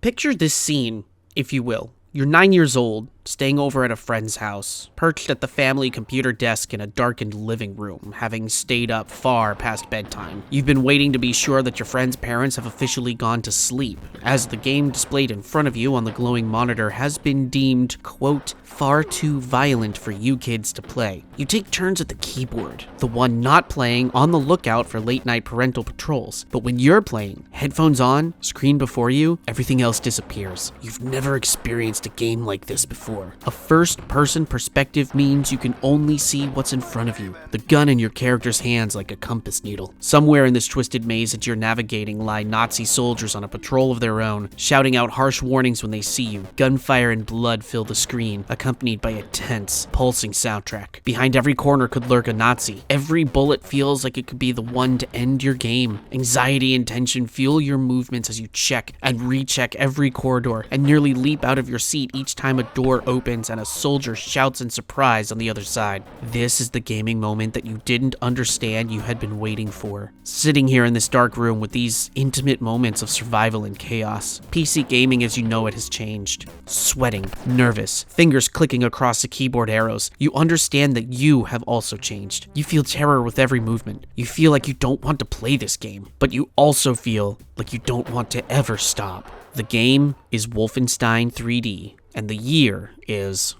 Picture this scene, if you will. You're 9 years old, staying over at a friend's house, perched at the family computer desk in a darkened living room, having stayed up far past bedtime. You've been waiting to be sure that your friend's parents have officially gone to sleep, as the game displayed in front of you on the glowing monitor has been deemed, quote, far too violent for you kids to play. You take turns at the keyboard, the one not playing on the lookout for late-night parental patrols. But when you're playing, headphones on, screen before you, everything else disappears. You've never experienced a game like this before. A first-person perspective means you can only see what's in front of you, the gun in your character's hands like a compass needle. Somewhere in this twisted maze that you're navigating lie Nazi soldiers on a patrol of their own, shouting out harsh warnings when they see you. Gunfire and blood fill the screen, accompanied by a tense, pulsing soundtrack. Behind every corner could lurk a Nazi. Every bullet feels like it could be the one to end your game. Anxiety and tension fuel your movements as you check and recheck every corridor and nearly leap out of your seat each time a door opens and a soldier shouts in surprise on the other side. This is the gaming moment that you didn't understand you had been waiting for. Sitting here in this dark room with these intimate moments of survival and chaos. PC gaming as you know it has changed. Sweating, nervous, fingers clicking across the keyboard arrows. You understand that you have also changed. You feel terror with every movement. You feel like you don't want to play this game, but you also feel like you don't want to ever stop. The game is Wolfenstein 3D. And the year is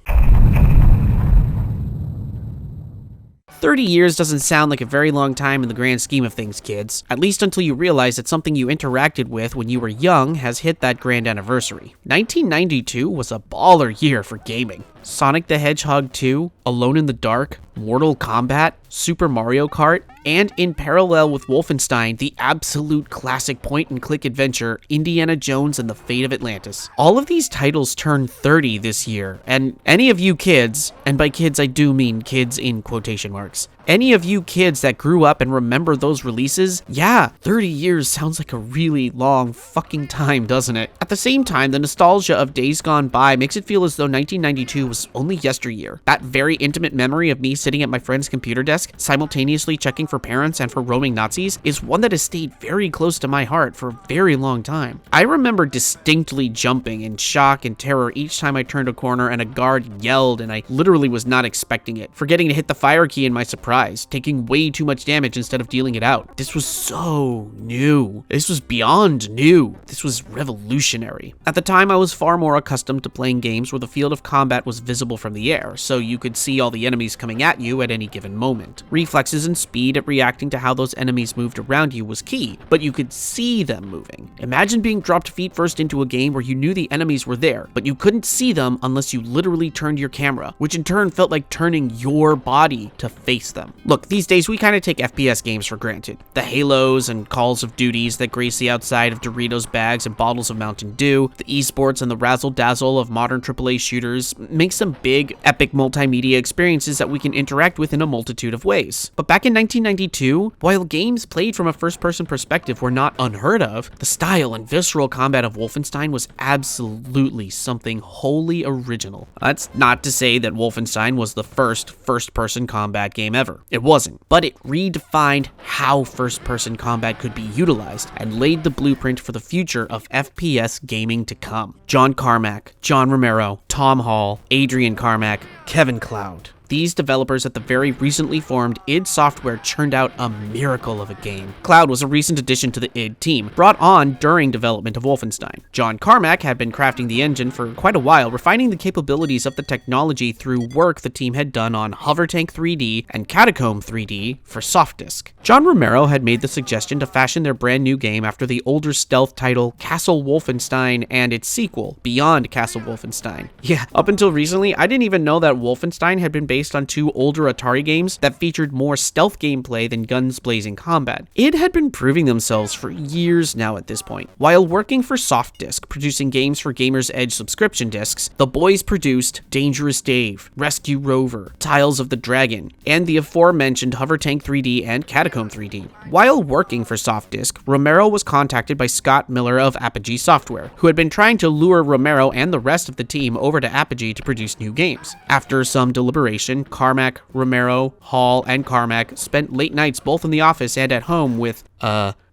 30 years doesn't sound like a very long time in the grand scheme of things, kids. At least until you realize that something you interacted with when you were young has hit that grand anniversary. 1992 was a baller year for gaming. Sonic the Hedgehog 2, Alone in the Dark, Mortal Kombat, Super Mario Kart, and in parallel with Wolfenstein, the absolute classic point-and-click adventure, Indiana Jones and the Fate of Atlantis. All of these titles turn 30 this year, and any of you kids, and by kids I do mean kids in quotation marks, any of you kids that grew up and remember those releases, yeah, 30 years sounds like a really long fucking time, doesn't it? At the same time, the nostalgia of days gone by makes it feel as though 1992 was only yesteryear. That very intimate memory of me sitting at my friend's computer desk, simultaneously checking for parents and for roaming Nazis, is one that has stayed very close to my heart for a very long time. I remember distinctly jumping in shock and terror each time I turned a corner and a guard yelled and I literally was not expecting it, forgetting to hit the fire key in my surprise, taking way too much damage instead of dealing it out. This was so new. This was beyond new. This was revolutionary. At the time, I was far more accustomed to playing games where the field of combat was visible from the air, so you could see all the enemies coming at you at any given moment. Reflexes and speed at reacting to how those enemies moved around you was key, but you could see them moving. Imagine being dropped feet first into a game where you knew the enemies were there, but you couldn't see them unless you literally turned your camera, which in turn felt like turning your body to face them. Look, these days we kind of take FPS games for granted. The Halos and Calls of Duties that grace the outside of Doritos bags and bottles of Mountain Dew, the esports and the razzle-dazzle of modern AAA shooters makes them big, epic multimedia experiences that we can interact with in a multitude of ways. But back in 1992, while games played from a first-person perspective were not unheard of, the style and visceral combat of Wolfenstein was absolutely something wholly original. That's not to say that Wolfenstein was the first-person combat game ever. It wasn't, but it redefined how first-person combat could be utilized and laid the blueprint for the future of FPS gaming to come. John Carmack, John Romero, Tom Hall, Adrian Carmack, Kevin Cloud. These developers at the very recently formed id Software churned out a miracle of a game. Cloud was a recent addition to the id team, brought on during development of Wolfenstein. John Carmack had been crafting the engine for quite a while, refining the capabilities of the technology through work the team had done on Hovertank 3D and Catacomb 3D for Softdisk. John Romero had made the suggestion to fashion their brand new game after the older stealth title Castle Wolfenstein and its sequel, Beyond Castle Wolfenstein. Yeah, up until recently, I didn't even know that Wolfenstein had been based on two older Atari games that featured more stealth gameplay than guns blazing combat. It had been proving themselves for years now at this point. While working for Softdisk, producing games for Gamer's Edge subscription discs, the boys produced Dangerous Dave, Rescue Rover, Tiles of the Dragon, and the aforementioned Hovertank 3D and Catacomb 3D. While working for Softdisk, Romero was contacted by Scott Miller of Apogee Software, who had been trying to lure Romero and the rest of the team over to Apogee to produce new games. After some deliberation, Carmack, Romero, Hall, and Carmack spent late nights both in the office and at home with,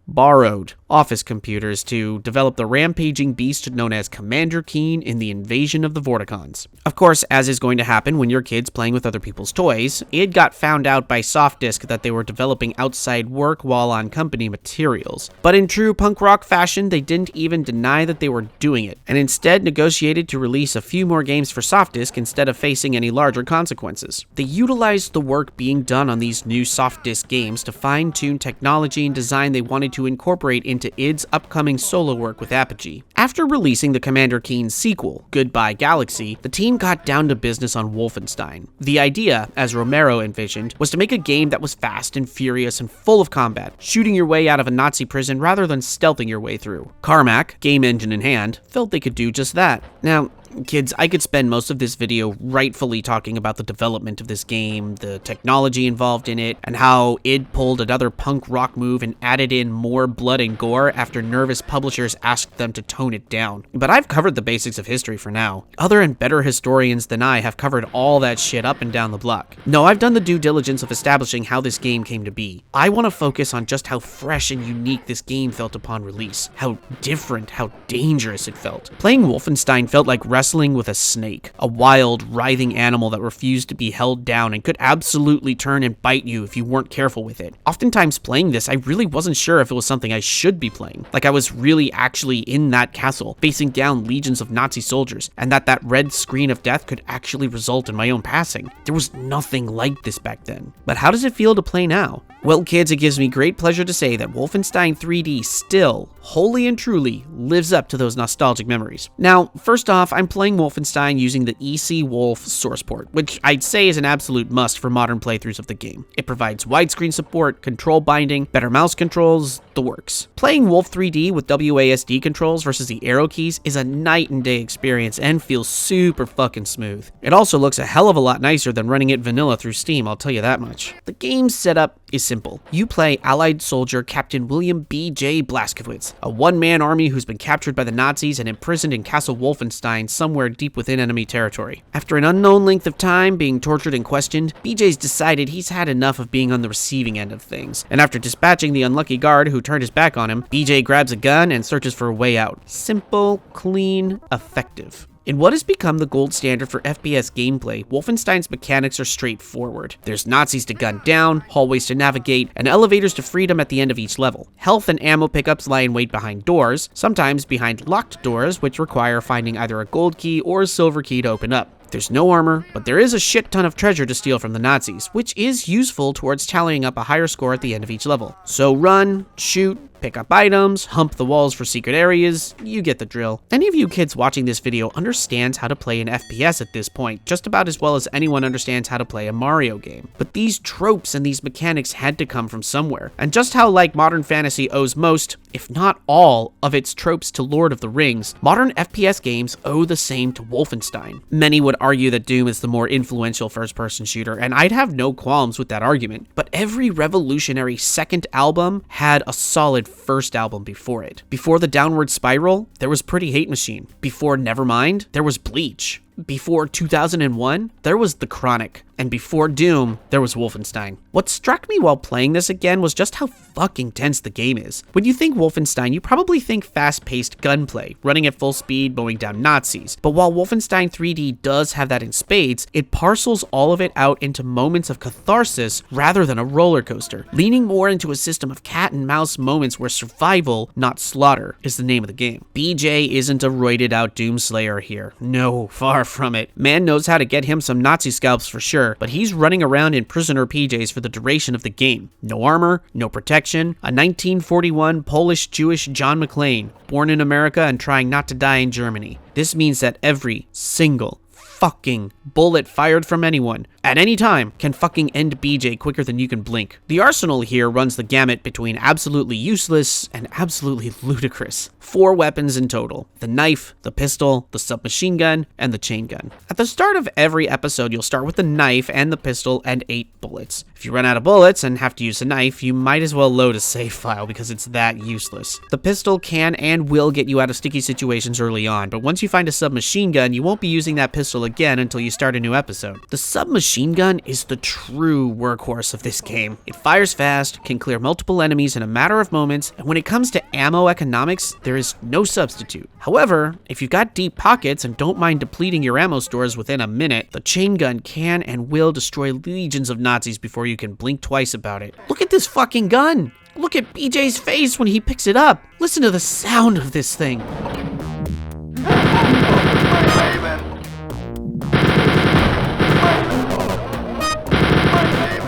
borrowed office computers to develop the rampaging beast known as Commander Keen in the Invasion of the Vorticons. Of course, as is going to happen when your kid's playing with other people's toys, id got found out by Softdisk that they were developing outside work while on company materials. But in true punk rock fashion, they didn't even deny that they were doing it, and instead negotiated to release a few more games for Softdisk instead of facing any larger consequences. They utilized the work being done on these new Softdisk games to fine-tune technology and design they wanted to incorporate into id's upcoming solo work with Apogee. After releasing the Commander Keen sequel, Goodbye Galaxy, the team got down to business on Wolfenstein. The idea, as Romero envisioned, was to make a game that was fast and furious and full of combat, shooting your way out of a Nazi prison rather than stealthing your way through. Carmack, game engine in hand, felt they could do just that. Now, kids, I could spend most of this video rightfully talking about the development of this game, the technology involved in it, and how id pulled another punk rock move and added in more blood and gore after nervous publishers asked them to tone it down. But I've covered the basics of history for now. Other and better historians than I have covered all that shit up and down the block. No, I've done the due diligence of establishing how this game came to be. I want to focus on just how fresh and unique this game felt upon release, how different, how dangerous it felt. Playing Wolfenstein felt like wrestling with a snake, a wild, writhing animal that refused to be held down and could absolutely turn and bite you if you weren't careful with it. Oftentimes playing this, I really wasn't sure if it was something I should be playing. Like I was really actually in that castle, facing down legions of Nazi soldiers, and that red screen of death could actually result in my own passing. There was nothing like this back then. But how does it feel to play now? Well, kids, it gives me great pleasure to say that Wolfenstein 3D still, wholly and truly, lives up to those nostalgic memories. Now, first off, I'm playing Wolfenstein using the EC Wolf source port, which I'd say is an absolute must for modern playthroughs of the game. It provides widescreen support, control binding, better mouse controls, the works. Playing Wolf 3D with WASD controls versus the arrow keys is a night and day experience and feels super fucking smooth. It also looks a hell of a lot nicer than running it vanilla through Steam, I'll tell you that much. The game's setup is simple. You play Allied soldier Captain William B.J. Blazkowicz, a one-man army who's been captured by the Nazis and imprisoned in Castle Wolfenstein somewhere deep within enemy territory. After an unknown length of time being tortured and questioned, BJ's decided he's had enough of being on the receiving end of things, and after dispatching the unlucky guard who turned his back on him, BJ grabs a gun and searches for a way out. Simple, clean, effective. In what has become the gold standard for FPS gameplay, Wolfenstein's mechanics are straightforward. There's Nazis to gun down, hallways to navigate, and elevators to freedom at the end of each level. Health and ammo pickups lie in wait behind doors, sometimes behind locked doors, which require finding either a gold key or a silver key to open up. There's no armor, but there is a shit ton of treasure to steal from the Nazis, which is useful towards tallying up a higher score at the end of each level. So run, shoot, pick up items, hump the walls for secret areas, you get the drill. Any of you kids watching this video understands how to play an FPS at this point, just about as well as anyone understands how to play a Mario game. But these tropes and these mechanics had to come from somewhere, and just how like modern fantasy owes most, if not all, of its tropes to Lord of the Rings, modern FPS games owe the same to Wolfenstein. Many would argue that Doom is the more influential first-person shooter, and I'd have no qualms with that argument, but every revolutionary second album had a solid first album before it. Before the Downward Spiral, there was Pretty Hate Machine. Before Nevermind, there was Bleach. Before 2001, there was The Chronic. And before Doom, there was Wolfenstein. What struck me while playing this again was just how fucking tense the game is. When you think Wolfenstein, you probably think fast-paced gunplay, running at full speed, mowing down Nazis. But while Wolfenstein 3D does have that in spades, it parcels all of it out into moments of catharsis rather than a roller coaster, leaning more into a system of cat and mouse moments where survival, not slaughter, is the name of the game. BJ isn't a roided out Doomslayer here. No, far from it. Man knows how to get him some Nazi scalps for sure, but he's running around in prisoner PJs for the duration of the game. No armor, no protection, a 1941 Polish-Jewish John McClane, born in America and trying not to die in Germany. This means that every single fucking bullet fired from anyone at any time can fucking end BJ quicker than you can blink. The arsenal here runs the gamut between absolutely useless and absolutely ludicrous. 4 weapons in total: the knife, the pistol, the submachine gun, and the chain gun. At the start of every episode, you'll start with the knife and the pistol and 8 bullets. If you run out of bullets and have to use a knife, you might as well load a save file because it's that useless. The pistol can and will get you out of sticky situations early on, but once you find a submachine gun, you won't be using that pistol rehearsal again until you start a new episode. The submachine gun is the true workhorse of this game. It fires fast, can clear multiple enemies in a matter of moments, and when it comes to ammo economics, there is no substitute. However, if you've got deep pockets and don't mind depleting your ammo stores within a minute, the chain gun can and will destroy legions of Nazis before you can blink twice about it. Look at this fucking gun! Look at BJ's face when he picks it up! Listen to the sound of this thing!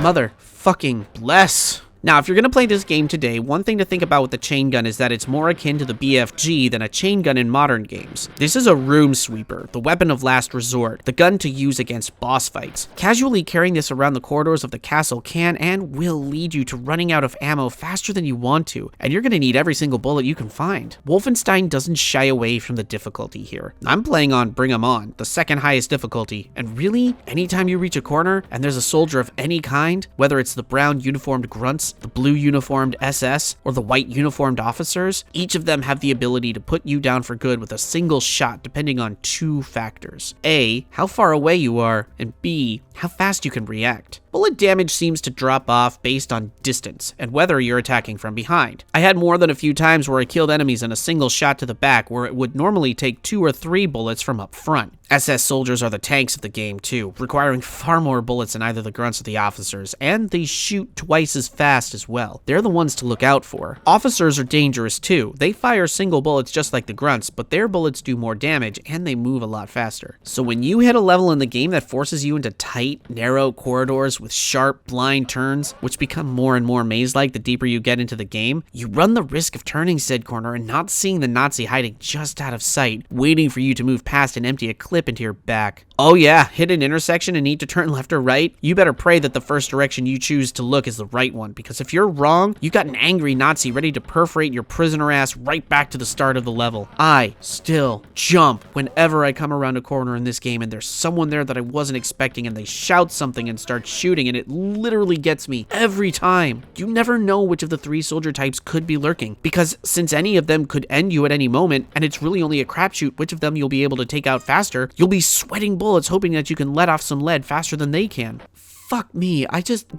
Mother fucking bless. Now, if you're going to play this game today, one thing to think about with the chain gun is that it's more akin to the BFG than a chain gun in modern games. This is a room sweeper, the weapon of last resort, the gun to use against boss fights. Casually carrying this around the corridors of the castle can and will lead you to running out of ammo faster than you want to, and you're going to need every single bullet you can find. Wolfenstein doesn't shy away from the difficulty here. I'm playing on Bring 'em On, the second highest difficulty, and really, anytime you reach a corner and there's a soldier of any kind, whether it's the brown uniformed grunts, the blue uniformed SS, or the white uniformed officers, each of them have the ability to put you down for good with a single shot depending on two factors. A, how far away you are, and B, how fast you can react. Bullet damage seems to drop off based on distance and whether you're attacking from behind. I had more than a few times where I killed enemies in a single shot to the back where it would normally take 2 or 3 bullets from up front. SS soldiers are the tanks of the game too, requiring far more bullets than either the grunts or the officers, and they shoot twice as fast as well. They're the ones to look out for. Officers are dangerous too. They fire single bullets just like the grunts, but their bullets do more damage and they move a lot faster. So when you hit a level in the game that forces you into tight, narrow corridors with sharp, blind turns, which become more and more maze-like the deeper you get into the game, you run the risk of turning said corner and not seeing the Nazi hiding just out of sight, waiting for you to move past and empty a clip into your back. Oh yeah, hit an intersection and need to turn left or right? You better pray that the first direction you choose to look is the right one, because if you're wrong, you got an angry Nazi ready to perforate your prisoner ass right back to the start of the level. I still jump whenever I come around a corner in this game and there's someone there that I wasn't expecting and they shout something and start shooting, and it literally gets me every time. You never know which of the 3 soldier types could be lurking, because since any of them could end you at any moment, and it's really only a crapshoot which of them you'll be able to take out faster, you'll be sweating bullets hoping that you can let off some lead faster than they can. Fuck me,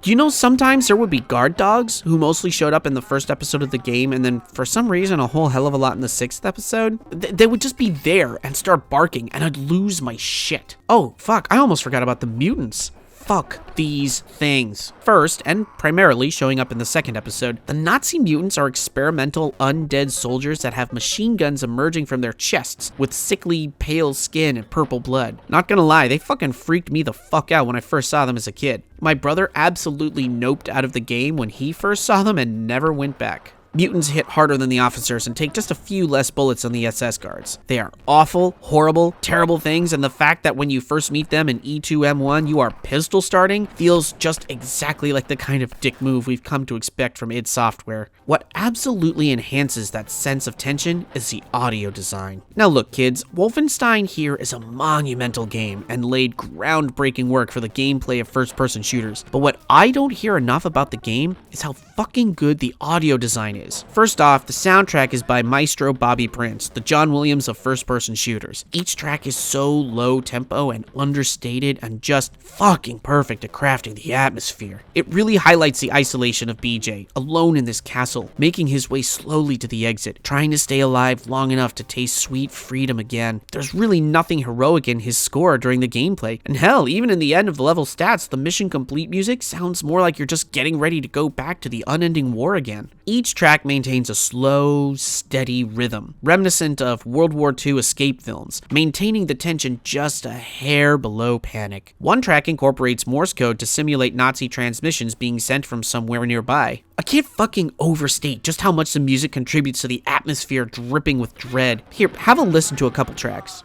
you know, sometimes there would be guard dogs who mostly showed up in the first episode of the game, and then for some reason a whole hell of a lot in the 6th episode. They would just be there and start barking, and I'd lose my shit. Oh, fuck, I almost forgot about the mutants. Fuck these things. First, and primarily showing up in the 2nd episode, the Nazi mutants are experimental undead soldiers that have machine guns emerging from their chests with sickly, pale skin and purple blood. Not gonna lie, they fucking freaked me the fuck out when I first saw them as a kid. My brother absolutely noped out of the game when he first saw them and never went back. Mutants hit harder than the officers and take just a few less bullets than the SS guards. They are awful, horrible, terrible things, and the fact that when you first meet them in E2M1 you are pistol starting feels just exactly like the kind of dick move we've come to expect from id Software. What absolutely enhances that sense of tension is the audio design. Now look kids, Wolfenstein here is a monumental game and laid groundbreaking work for the gameplay of first-person shooters, but what I don't hear enough about the game is how fucking good the audio design is. First off, the soundtrack is by Maestro Bobby Prince, the John Williams of first-person shooters. Each track is so low tempo and understated and just fucking perfect at crafting the atmosphere. It really highlights the isolation of BJ, alone in this castle, making his way slowly to the exit, trying to stay alive long enough to taste sweet freedom again. There's really nothing heroic in his score during the gameplay, and hell, even in the end of the level stats, the mission complete music sounds more like you're just getting ready to go back to the unending war again. Each track maintains a slow, steady rhythm, reminiscent of World War II escape films, maintaining the tension just a hair below panic. One track incorporates Morse code to simulate Nazi transmissions being sent from somewhere nearby. I can't fucking overstate just how much the music contributes to the atmosphere dripping with dread. Here, have a listen to a couple tracks.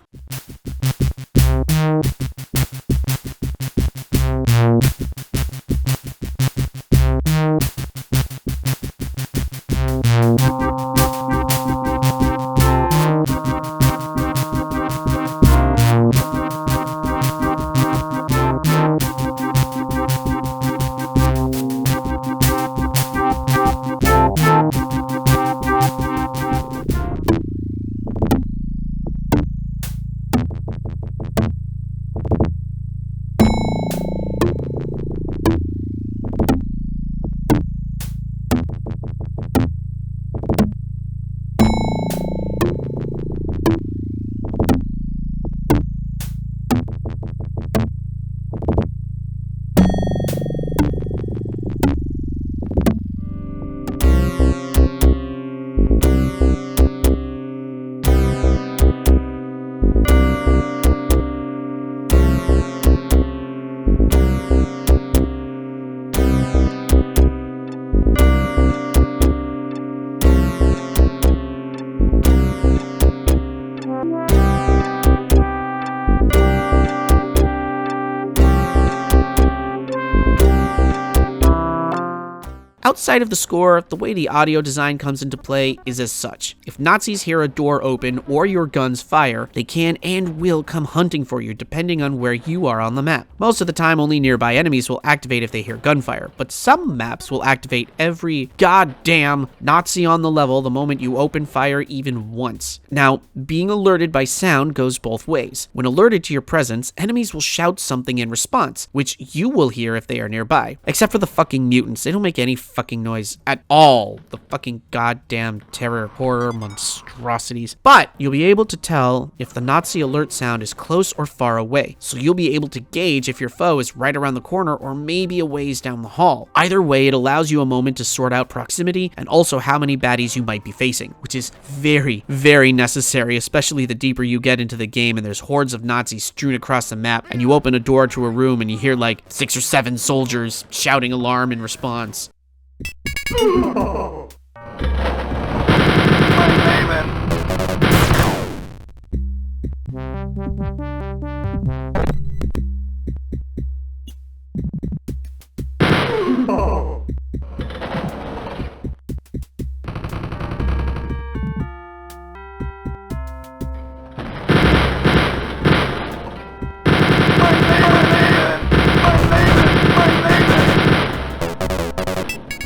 Outside of the score, the way the audio design comes into play is as such. If Nazis hear a door open or your guns fire, they can and will come hunting for you depending on where you are on the map. Most of the time, only nearby enemies will activate if they hear gunfire, but some maps will activate every goddamn Nazi on the level the moment you open fire even once. Now, being alerted by sound goes both ways. When alerted to your presence, enemies will shout something in response, which you will hear if they are nearby. Except for the fucking mutants, they don't make any fucking noise at all. The fucking goddamn terror, horror, monstrosities. But you'll be able to tell if the Nazi alert sound is close or far away, so you'll be able to gauge if your foe is right around the corner or maybe a ways down the hall. Either way, it allows you a moment to sort out proximity and also how many baddies you might be facing, which is very, very necessary, especially the deeper you get into the game and there's hordes of Nazis strewn across the map and you open a door to a room and you hear like 6 or 7 soldiers shouting alarm in response.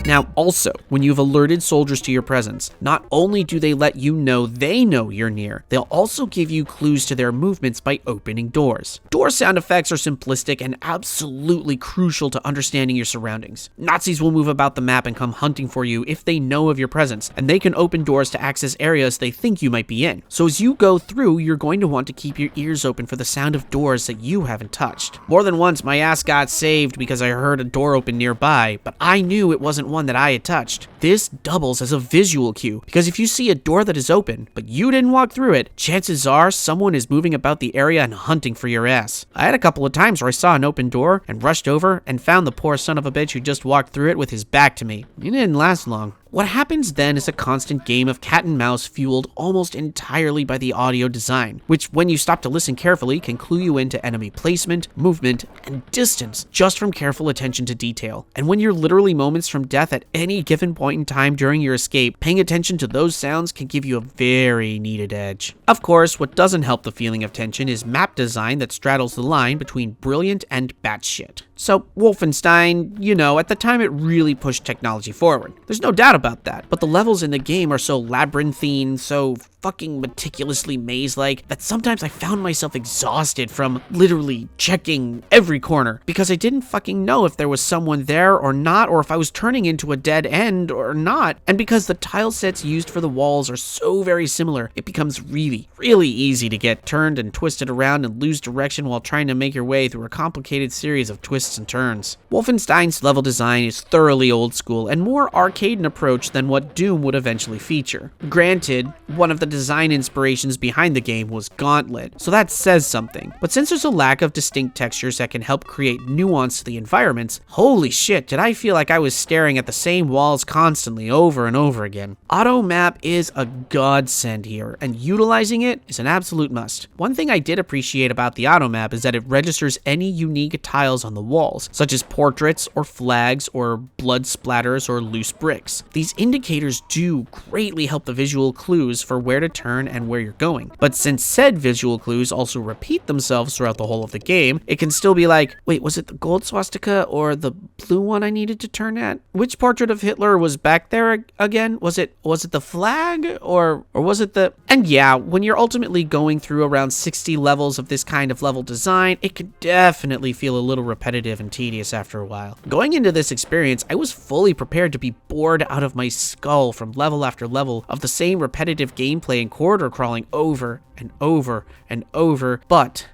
Now, also, when you've alerted soldiers to your presence, not only do they let you know they know you're near, they'll also give you clues to their movements by opening doors. Door sound effects are simplistic and absolutely crucial to understanding your surroundings. Nazis will move about the map and come hunting for you if they know of your presence, and they can open doors to access areas they think you might be in. So as you go through, you're going to want to keep your ears open for the sound of doors that you haven't touched. More than once, my ass got saved because I heard a door open nearby, but I knew it wasn't one that I had touched. This doubles as a visual cue, because if you see a door that is open, but you didn't walk through it, chances are someone is moving about the area and hunting for your ass. I had a couple of times where I saw an open door and rushed over and found the poor son of a bitch who just walked through it with his back to me. It didn't last long. What happens then is a constant game of cat and mouse fueled almost entirely by the audio design, which when you stop to listen carefully can clue you into enemy placement, movement, and distance just from careful attention to detail. And when you're literally moments from death at any given point in time during your escape, paying attention to those sounds can give you a very needed edge. Of course, what doesn't help the feeling of tension is map design that straddles the line between brilliant and batshit. So, Wolfenstein, you know, at the time it really pushed technology forward. There's no doubt about that, but the levels in the game are so labyrinthine, so fucking meticulously maze-like, that sometimes I found myself exhausted from literally checking every corner, because I didn't fucking know if there was someone there or not, or if I was turning into a dead end or not. And because the tile sets used for the walls are so very similar, it becomes really, really easy to get turned and twisted around and lose direction while trying to make your way through a complicated series of twists and turns. Wolfenstein's level design is thoroughly old school and more arcade in approach than what Doom would eventually feature. Granted, one of the design inspirations behind the game was Gauntlet, so that says something. But since there's a lack of distinct textures that can help create nuance to the environments, holy shit, did I feel like I was staring at the same walls constantly over and over again. Auto map is a godsend here, and utilizing it is an absolute must. One thing I did appreciate about the auto map is that it registers any unique tiles on the walls, such as portraits or flags or blood splatters or loose bricks. These indicators do greatly help the visual clues for where to turn and where you're going. But since said visual clues also repeat themselves throughout the whole of the game, it can still be like, wait, was it the gold swastika or the blue one I needed to turn at? Which portrait of Hitler was back there again? Was it the flag or was it the... And yeah, when you're ultimately going through around 60 levels of this kind of level design, it could definitely feel a little repetitive and tedious after a while. Going into this experience, I was fully prepared to be bored out of my skull from level after level of the same repetitive gameplay and corridor crawling over and over and over, but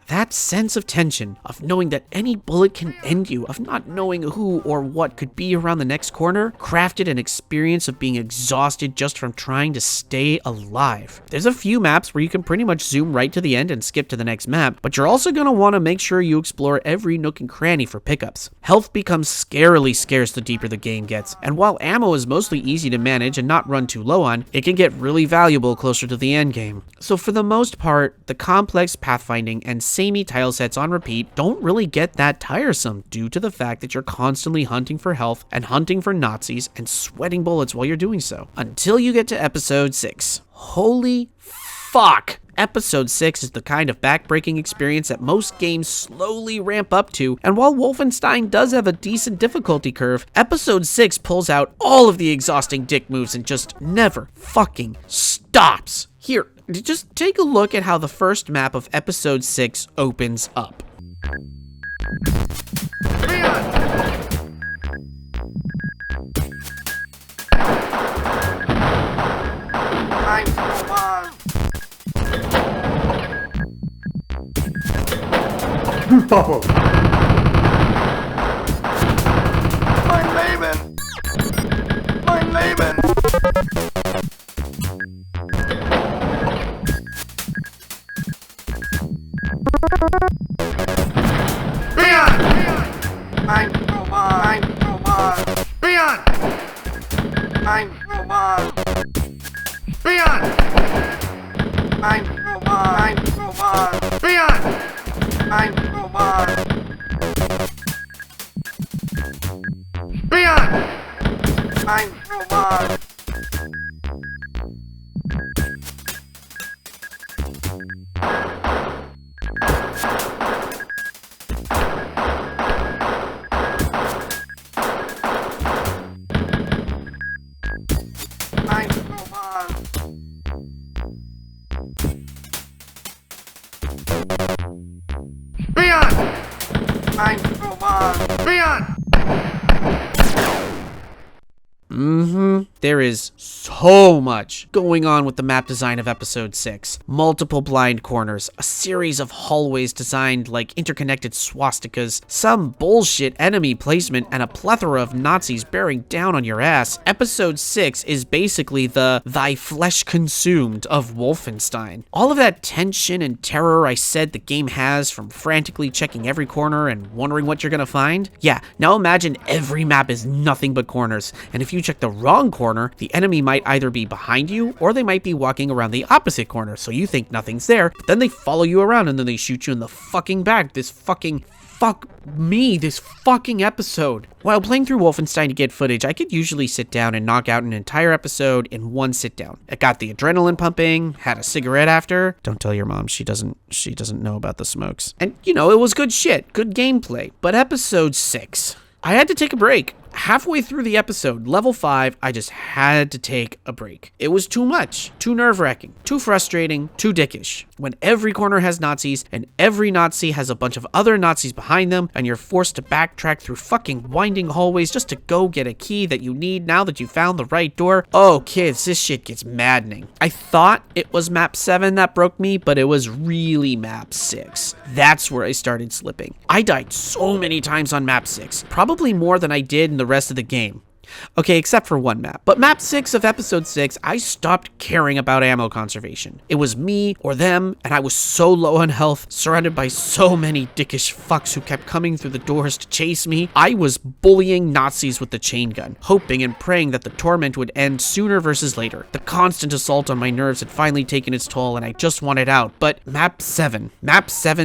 That sense of tension, of knowing that any bullet can end you, of not knowing who or what could be around the next corner, crafted an experience of being exhausted just from trying to stay alive. There's a few maps where you can pretty much zoom right to the end and skip to the next map, but you're also going to want to make sure you explore every nook and cranny for pickups. Health becomes scarily scarce the deeper the game gets, and while ammo is mostly easy to manage and not run too low on, it can get really valuable closer to the end game. So for the most part, the complex pathfinding and samey tile sets on repeat don't really get that tiresome due to the fact that you're constantly hunting for health and hunting for Nazis and sweating bullets while you're doing so. Until you get to episode 6. Holy fuck! Episode 6 is the kind of backbreaking experience that most games slowly ramp up to, and while Wolfenstein does have a decent difficulty curve, Episode 6 pulls out all of the exhausting dick moves and just never fucking stops. Here, just take a look at how the first map of Episode 6 opens up. Papa. Mein Leben. Ein Roman. Leon. Ein Roman. Leon. Ein Roman. Leon. Ein Roman. Leon. Ein Roman. There is so much going on with the map design of Episode 6. Multiple blind corners, a series of hallways designed like interconnected swastikas, some bullshit enemy placement, and a plethora of Nazis bearing down on your ass. Episode 6 is basically the thy flesh consumed of Wolfenstein. All of that tension and terror I said the game has from frantically checking every corner and wondering what you're gonna find? Yeah, now imagine every map is nothing but corners, and if you check the wrong corner, the enemy might either be behind you or they might be walking around the opposite corner, so you think nothing's there, but then they follow you around and then they shoot you in the fucking back. This fucking episode. While playing through Wolfenstein to get footage, I could usually sit down and knock out an entire episode in one sit down. It got the adrenaline pumping, had a cigarette after. Don't tell your mom, she doesn't know about the smokes. And you know, it was good shit, good gameplay. But episode 6, I had to take a break. Halfway through the episode, level 5, I just had to take a break. It was too much, too nerve-wracking, too frustrating, too dickish. When every corner has Nazis, and every Nazi has a bunch of other Nazis behind them, and you're forced to backtrack through fucking winding hallways just to go get a key that you need now that you found the right door. Oh, kids, this shit gets maddening. I thought it was map 7 that broke me, but it was really map 6. That's where I started slipping. I died so many times on map 6, probably more than I did in the rest of the game. Okay, except for one map. But map 6 of episode 6, I stopped caring about ammo conservation. It was me or them, and I was so low on health, surrounded by so many dickish fucks who kept coming through the doors to chase me. I was bullying Nazis with the chain gun, hoping and praying that the torment would end sooner versus later. The constant assault on my nerves had finally taken its toll, and I just wanted out. But map 7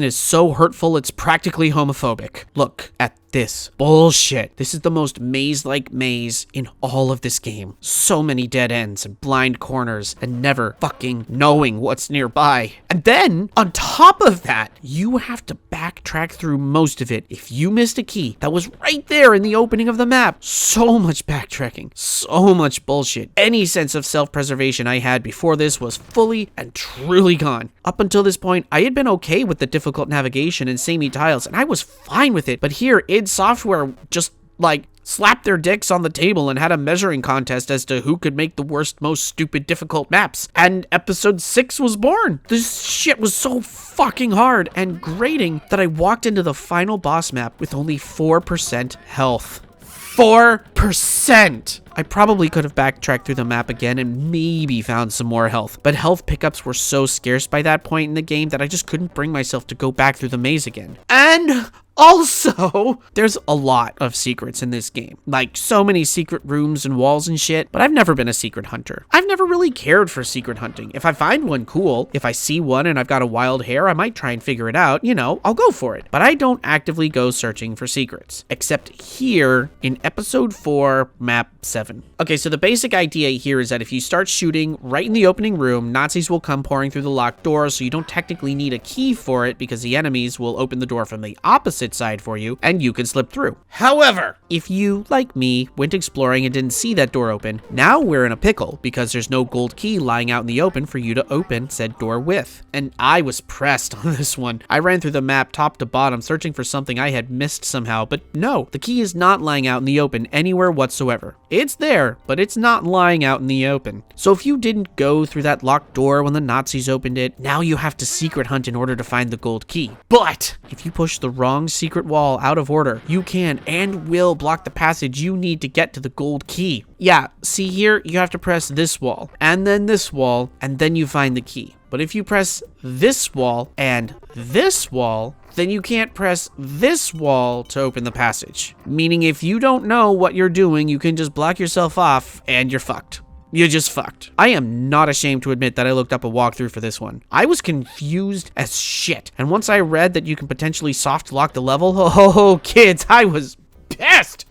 is so hurtful it's practically homophobic. Look at this bullshit. This is the most maze-like maze in all of this game. So many dead ends and blind corners and never fucking knowing what's nearby. And then, on top of that, you have to backtrack through most of it if you missed a key that was right there in the opening of the map. So much backtracking. So much bullshit. Any sense of self-preservation I had before this was fully and truly gone. Up until this point, I had been okay with the difficult navigation and samey tiles, and I was fine with it. But here, id Software just, like, slapped their dicks on the table and had a measuring contest as to who could make the worst, most stupid, difficult maps. And episode 6 was born. This shit was so fucking hard and grating that I walked into the final boss map with only 4% health. 4%! I probably could have backtracked through the map again and maybe found some more health, but health pickups were so scarce by that point in the game that I just couldn't bring myself to go back through the maze again. And also, there's a lot of secrets in this game. Like, so many secret rooms and walls and shit, but I've never been a secret hunter. I've never really cared for secret hunting. If I find one, cool. If I see one and I've got a wild hair, I might try and figure it out. You know, I'll go for it. But I don't actively go searching for secrets. Except here in episode 4, map 7. Okay, so the basic idea here is that if you start shooting right in the opening room, Nazis will come pouring through the locked door, so you don't technically need a key for it because the enemies will open the door from the opposite side for you, and you can slip through. However, if you, like me, went exploring and didn't see that door open, now we're in a pickle because there's no gold key lying out in the open for you to open said door with. And I was pressed on this one. I ran through the map top to bottom searching for something I had missed somehow, but no, the key is not lying out in the open anywhere whatsoever. It's there, but it's not lying out in the open. So if you didn't go through that locked door when the Nazis opened it, now you have to secret hunt in order to find the gold key. But if you push the wrong secret wall out of order, you can and will block the passage you need to get to the gold key. Yeah, see here, you have to press this wall, and then this wall, and then you find the key. But if you press this wall and this wall, then you can't press this wall to open the passage. Meaning if you don't know what you're doing, you can just block yourself off and you're fucked. You're just fucked. I am not ashamed to admit that I looked up a walkthrough for this one. I was confused as shit. And once I read that you can potentially soft lock the level, oh kids, I was pissed.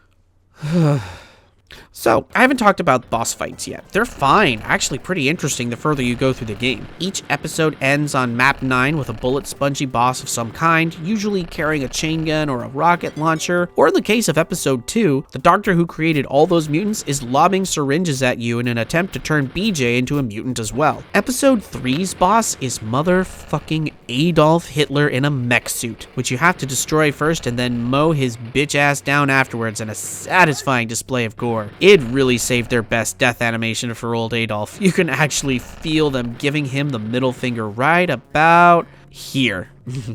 So, I haven't talked about boss fights yet. They're fine, actually pretty interesting the further you go through the game. Each episode ends on map 9 with a bullet spongy boss of some kind, usually carrying a chain gun or a rocket launcher, or in the case of episode 2, the doctor who created all those mutants is lobbing syringes at you in an attempt to turn BJ into a mutant as well. Episode 3's boss is motherfucking Adolf Hitler in a mech suit, which you have to destroy first and then mow his bitch ass down afterwards in a satisfying display of gore. It really saved their best death animation for old Adolf. You can actually feel them giving him the middle finger right about here.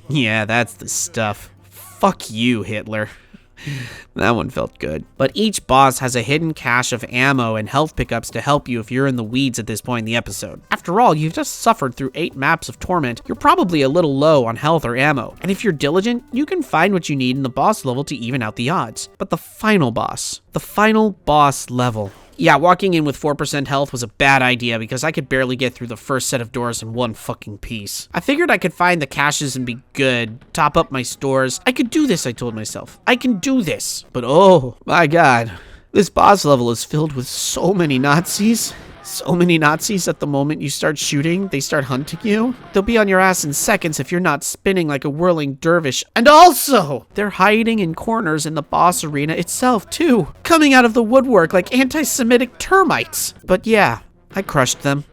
Yeah, that's the stuff. Fuck you, Hitler. That one felt good. But each boss has a hidden cache of ammo and health pickups to help you if you're in the weeds at this point in the episode. After all, you've just suffered through 8 maps of torment. You're probably a little low on health or ammo. And if you're diligent, you can find what you need in the boss level to even out the odds. But the final boss level. Yeah, walking in with 4% health was a bad idea because I could barely get through the first set of doors in one fucking piece. I figured I could find the caches and be good, top up my stores. I could do this, I told myself. I can do this. But oh my god, this boss level is filled with so many Nazis. So many Nazis at the moment you start shooting, they start hunting you. They'll be on your ass in seconds if you're not spinning like a whirling dervish. And also, they're hiding in corners in the boss arena itself too, coming out of the woodwork like anti-Semitic termites. But yeah, I crushed them.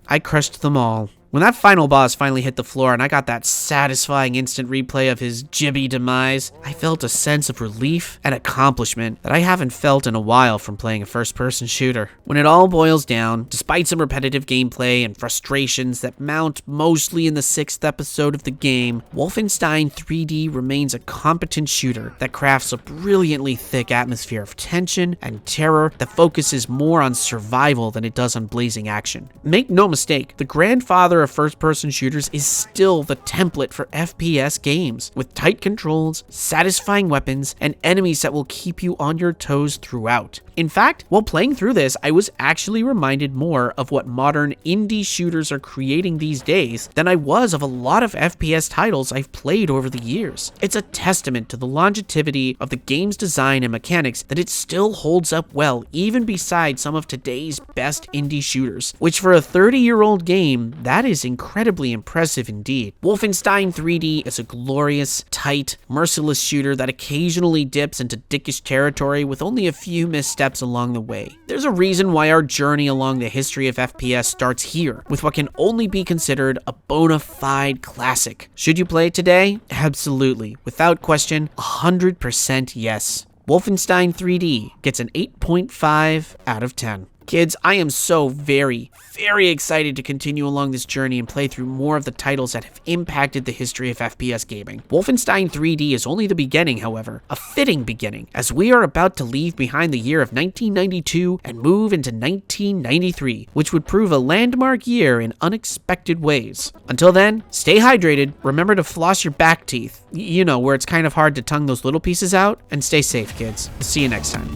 I crushed them all. When that final boss finally hit the floor and I got that satisfying instant replay of his jibby demise, I felt a sense of relief and accomplishment that I haven't felt in a while from playing a first-person shooter. When it all boils down, despite some repetitive gameplay and frustrations that mount mostly in the 6th episode of the game, Wolfenstein 3D remains a competent shooter that crafts a brilliantly thick atmosphere of tension and terror that focuses more on survival than it does on blazing action. Make no mistake, the grandfather of first-person shooters is still the template for FPS games, with tight controls, satisfying weapons, and enemies that will keep you on your toes throughout. In fact, while playing through this, I was actually reminded more of what modern indie shooters are creating these days than I was of a lot of FPS titles I've played over the years. It's a testament to the longevity of the game's design and mechanics that it still holds up well, even beside some of today's best indie shooters, which for a 30-year-old game, that is incredibly impressive indeed. Wolfenstein 3D is a glorious, tight, merciless shooter that occasionally dips into dickish territory with only a few missteps along the way. There's a reason why our journey along the history of FPS starts here, with what can only be considered a bona fide classic. Should you play it today? Absolutely. Without question, 100% yes. Wolfenstein 3D gets an 8.5 out of 10. Kids, I am so very excited to continue along this journey and play through more of the titles that have impacted the history of FPS gaming. Wolfenstein 3D is only the beginning, however, a fitting beginning, as we are about to leave behind the year of 1992 and move into 1993, which would prove a landmark year in unexpected ways. Until then, stay hydrated, remember to floss your back teeth, you know, where it's kind of hard to tongue those little pieces out, and stay safe, kids. See you next time.